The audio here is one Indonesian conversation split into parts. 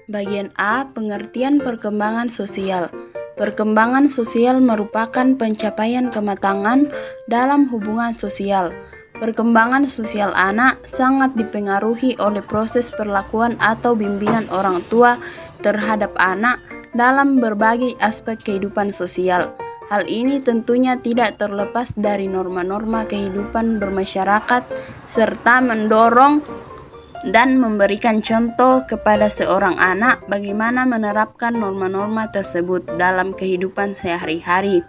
Bagian A. Pengertian perkembangan sosial. Perkembangan sosial merupakan pencapaian kematangan dalam hubungan sosial. Perkembangan sosial anak sangat dipengaruhi oleh proses perlakuan atau bimbingan orang tua terhadap anak dalam berbagai aspek kehidupan sosial. Hal ini tentunya tidak terlepas dari norma-norma kehidupan bermasyarakat serta mendorong dan memberikan contoh kepada seorang anak bagaimana menerapkan norma-norma tersebut dalam kehidupan sehari-hari.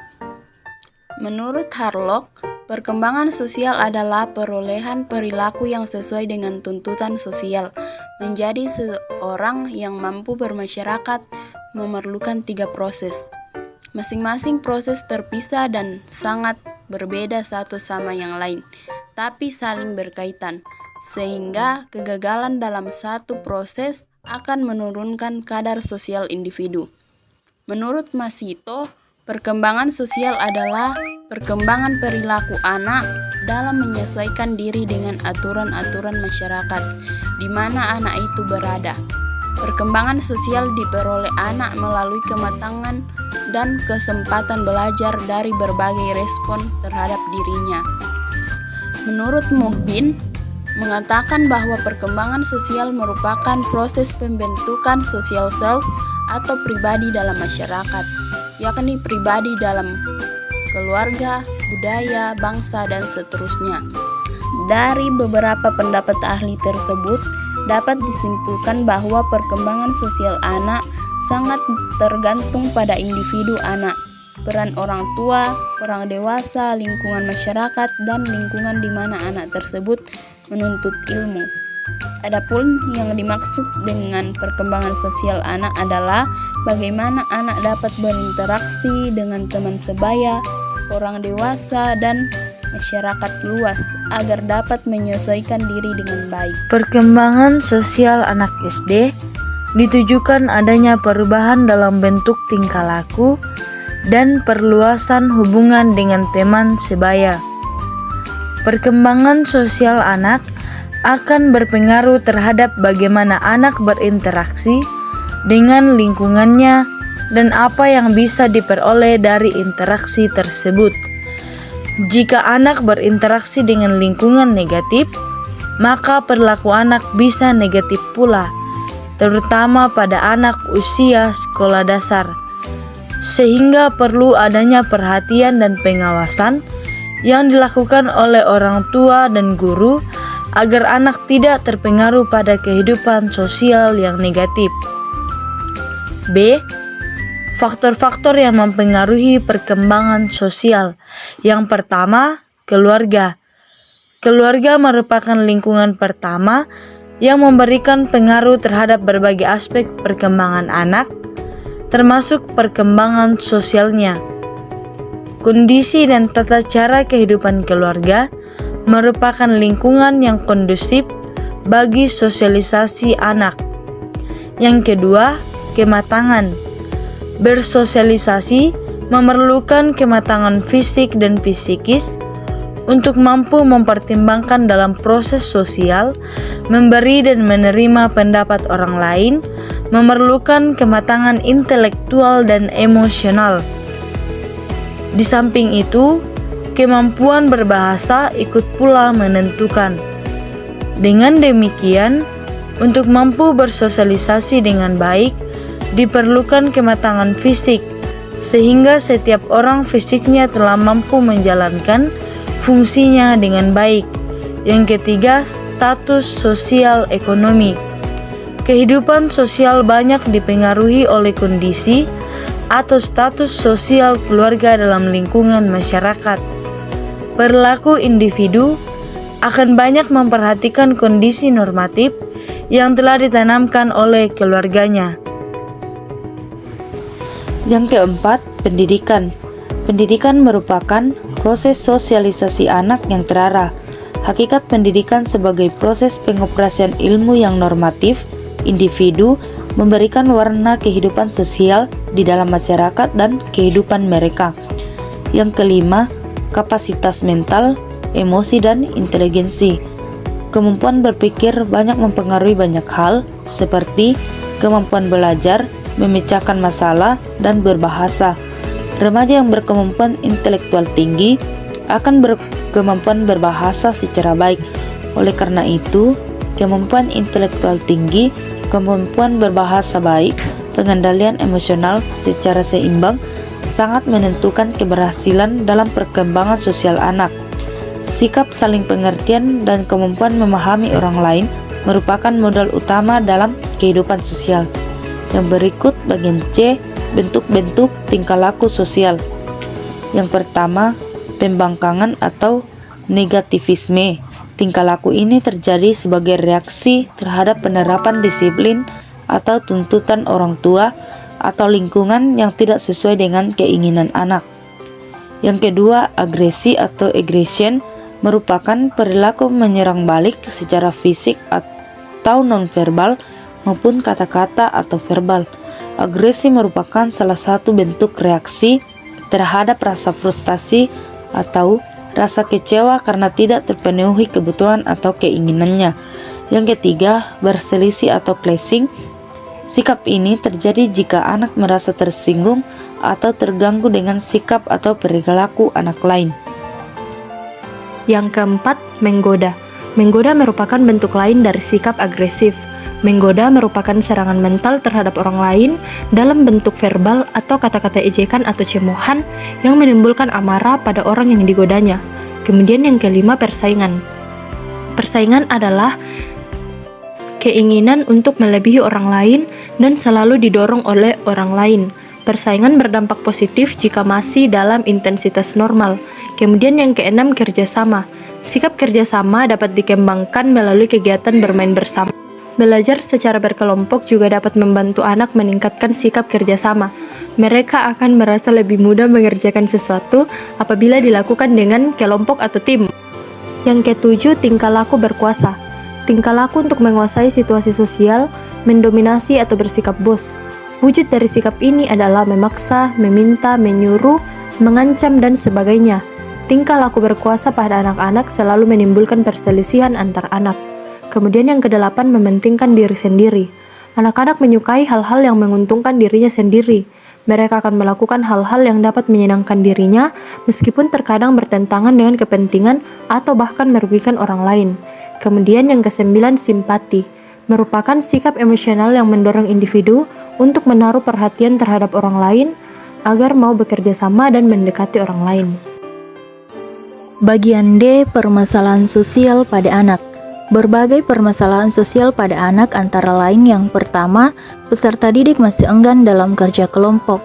Menurut Harlock, perkembangan sosial adalah perolehan perilaku yang sesuai dengan tuntutan sosial. Menjadi seorang yang mampu bermasyarakat memerlukan 3 proses. Masing-masing proses terpisah dan sangat berbeda satu sama yang lain, tapi saling berkaitan, sehingga kegagalan dalam satu proses akan menurunkan kadar sosial individu. Menurut Masito, perkembangan sosial adalah perkembangan perilaku anak dalam menyesuaikan diri dengan aturan-aturan masyarakat di mana anak itu berada. Perkembangan sosial diperoleh anak melalui kematangan dan kesempatan belajar dari berbagai respon terhadap dirinya. Menurut Muhbin, mengatakan bahwa perkembangan sosial merupakan proses pembentukan social self atau pribadi dalam masyarakat, yakni pribadi dalam keluarga, budaya, bangsa, dan seterusnya. Dari beberapa pendapat ahli tersebut, dapat disimpulkan bahwa perkembangan sosial anak sangat tergantung pada individu anak, peran orang tua, orang dewasa, lingkungan masyarakat, dan lingkungan di mana anak tersebut menuntut ilmu. Adapun yang dimaksud dengan perkembangan sosial anak adalah bagaimana anak dapat berinteraksi dengan teman sebaya, orang dewasa, dan masyarakat luas agar dapat menyesuaikan diri dengan baik. Perkembangan sosial anak SD ditujukan adanya perubahan dalam bentuk tingkah laku dan perluasan hubungan dengan teman sebaya. Perkembangan sosial anak akan berpengaruh terhadap bagaimana anak berinteraksi dengan lingkungannya dan apa yang bisa diperoleh dari interaksi tersebut. Jika anak berinteraksi dengan lingkungan negatif, maka perilaku anak bisa negatif pula, terutama pada anak usia sekolah dasar. Sehingga perlu adanya perhatian dan pengawasan yang dilakukan oleh orang tua dan guru agar anak tidak terpengaruh pada kehidupan sosial yang negatif. B. Faktor-faktor yang mempengaruhi perkembangan sosial. Yang pertama, keluarga. Keluarga merupakan lingkungan pertama yang memberikan pengaruh terhadap berbagai aspek perkembangan anak, termasuk perkembangan sosialnya. Kondisi dan tata cara kehidupan keluarga merupakan lingkungan yang kondusif bagi sosialisasi anak. Yang kedua, kematangan. Bersosialisasi memerlukan kematangan fisik dan psikis untuk mampu mempertimbangkan dalam proses sosial, memberi dan menerima pendapat orang lain, memerlukan kematangan intelektual dan emosional. Di samping itu, kemampuan berbahasa ikut pula menentukan. Dengan demikian, untuk mampu bersosialisasi dengan baik, diperlukan kematangan fisik, sehingga setiap orang fisiknya telah mampu menjalankan fungsinya dengan baik. Yang ketiga, status sosial ekonomi. Kehidupan sosial banyak dipengaruhi oleh kondisi atau status sosial keluarga dalam lingkungan masyarakat. Perilaku individu akan banyak memperhatikan kondisi normatif yang telah ditanamkan oleh keluarganya. Yang keempat, pendidikan. Pendidikan merupakan proses sosialisasi anak yang terarah. Hakikat pendidikan sebagai proses pengoperasian ilmu yang normatif, individu memberikan warna kehidupan sosial di dalam masyarakat dan kehidupan mereka. Yang kelima, kapasitas mental, emosi, dan inteligensi. Kemampuan berpikir banyak mempengaruhi banyak hal, seperti kemampuan belajar, memecahkan masalah, dan berbahasa. Remaja yang berkemampuan intelektual tinggi akan berkemampuan berbahasa secara baik. Oleh karena itu, kemampuan intelektual tinggi, kemampuan berbahasa baik, pengendalian emosional secara seimbang sangat menentukan keberhasilan dalam perkembangan sosial anak. Sikap saling pengertian dan kemampuan memahami orang lain merupakan modal utama dalam kehidupan sosial. Yang berikut bagian C, bentuk-bentuk tingkah laku sosial. Yang pertama, pembangkangan atau negativisme. Tingkah laku ini terjadi sebagai reaksi terhadap penerapan disiplin atau tuntutan orang tua atau lingkungan yang tidak sesuai dengan keinginan anak. Yang kedua, agresi atau aggression merupakan perilaku menyerang balik secara fisik atau nonverbal maupun kata-kata atau verbal. Agresi merupakan salah satu bentuk reaksi terhadap rasa frustasi atau rasa kecewa karena tidak terpenuhi kebutuhan atau keinginannya. Yang ketiga, berselisih atau clashing. Sikap ini terjadi jika anak merasa tersinggung atau terganggu dengan sikap atau perilaku anak lain. Yang keempat, menggoda. Menggoda merupakan bentuk lain dari sikap agresif. Menggoda merupakan serangan mental terhadap orang lain dalam bentuk verbal atau kata-kata ejekan atau cemohan yang menimbulkan amarah pada orang yang digodanya. Kemudian yang kelima, persaingan. Persaingan adalah keinginan untuk melebihi orang lain dan selalu didorong oleh orang lain. Persaingan berdampak positif jika masih dalam intensitas normal. Kemudian yang keenam, kerjasama. Sikap kerjasama dapat dikembangkan melalui kegiatan bermain bersama. Belajar secara berkelompok juga dapat membantu anak meningkatkan sikap kerjasama. Mereka akan merasa lebih mudah mengerjakan sesuatu apabila dilakukan dengan kelompok atau tim. Yang ketujuh, tingkah laku berkuasa. Tingkah laku untuk menguasai situasi sosial, mendominasi atau bersikap bos. Wujud dari sikap ini adalah memaksa, meminta, menyuruh, mengancam, dan sebagainya. Tingkah laku berkuasa pada anak-anak selalu menimbulkan perselisihan antar anak. Kemudian yang kedelapan, mementingkan diri sendiri. Anak-anak menyukai hal-hal yang menguntungkan dirinya sendiri. Mereka akan melakukan hal-hal yang dapat menyenangkan dirinya, meskipun terkadang bertentangan dengan kepentingan atau bahkan merugikan orang lain. Kemudian yang kesembilan, simpati. Merupakan sikap emosional yang mendorong individu untuk menaruh perhatian terhadap orang lain agar mau bekerja sama dan mendekati orang lain. Bagian D, permasalahan sosial pada anak. Berbagai permasalahan sosial pada anak antara lain yang pertama, peserta didik masih enggan dalam kerja kelompok.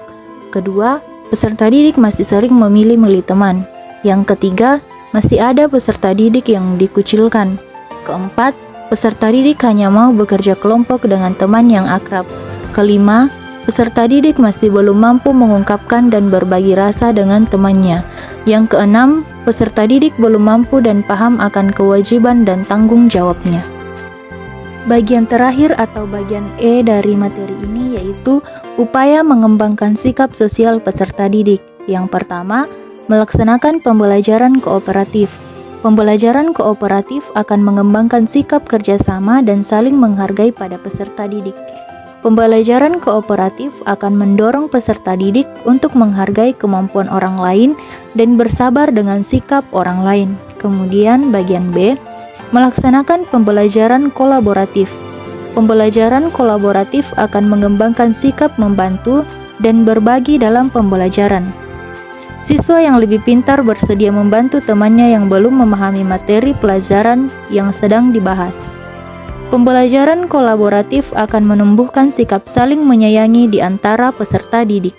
Kedua, peserta didik masih sering memilih teman. Yang ketiga, masih ada peserta didik yang dikucilkan. Keempat, peserta didik hanya mau bekerja kelompok dengan teman yang akrab. Kelima, peserta didik masih belum mampu mengungkapkan dan berbagi rasa dengan temannya. Yang keenam, peserta didik belum mampu dan paham akan kewajiban dan tanggung jawabnya. Bagian terakhir atau bagian E dari materi ini yaitu upaya mengembangkan sikap sosial peserta didik. Yang pertama, melaksanakan pembelajaran kooperatif. Pembelajaran kooperatif akan mengembangkan sikap kerjasama dan saling menghargai pada peserta didik. Pembelajaran kooperatif akan mendorong peserta didik untuk menghargai kemampuan orang lain dan bersabar dengan sikap orang lain. Kemudian bagian B, melaksanakan pembelajaran kolaboratif. Pembelajaran kolaboratif akan mengembangkan sikap membantu dan berbagi dalam pembelajaran. Siswa yang lebih pintar bersedia membantu temannya yang belum memahami materi pelajaran yang sedang dibahas. Pembelajaran kolaboratif akan menumbuhkan sikap saling menyayangi di antara peserta didik.